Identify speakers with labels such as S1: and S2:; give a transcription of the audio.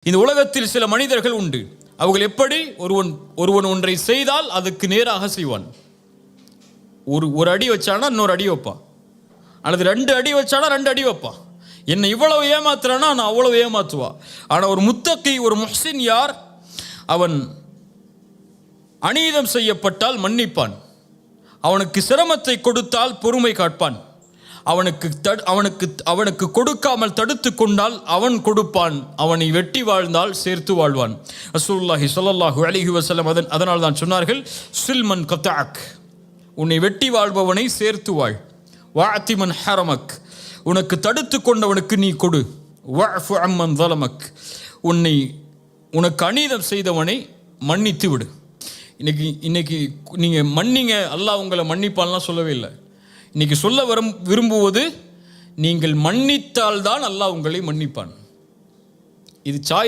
S1: இந்த உலகத்தில் சில மனிதர்கள் உண்டு. அவர்கள் எப்படி ஒருவன் ஒன்றை செய்தால் அதுக்கு நேராக செய்வான். ஒரு அடி வச்சானா இன்னொரு அடி வைப்பான், அல்லது 2 அடி வச்சானா 2 அடி வைப்பான். என்னை இவ்வளவு ஏமாத்துறானா நான் அவ்வளவு ஏமாத்துவா. ஆனால் ஒரு முத்தகி, ஒரு முஹ்சின் யார்? அவன் அநீதம் செய்யப்பட்டால் மன்னிப்பான், அவனுக்கு சிரமத்தை கொடுத்தால் பொறுமை காட்பான், அவனுக்கு கொடுக்காமல் தடுத்து கொண்டால் அவன் கொடுப்பான், அவனை வெட்டி வாழ்ந்தால் சேர்த்து வாழ்வான். ரசூலுல்லாஹி ஸல்லல்லாஹு அலைஹி வஸல்லம் அதனால் தான் சொன்னார்கள், சில்மன் கதஅக், உன்னை வெட்டி வாழ்பவனை சேர்த்து வாழ். வஅதி மன் ஹரமக், உனக்கு தடுத்து கொண்டவனுக்கு நீ கொடு. வஅஃபு அம்மன் ஸலமக், உனக்கு அநீதம் செய்தவனை மன்னித்து விடு. இன்னைக்கு நீங்கள் மன்னிங்க, அல்லாஹ் உங்களை மன்னிப்பான்லாம் சொல்லவே இல்லை. இன்னைக்கு சொல்ல விரும்புவது, நீங்கள் மன்னித்தால் தான் அல்லாஹ் உங்களை மன்னிப்பான். இது சாய்ஸ்.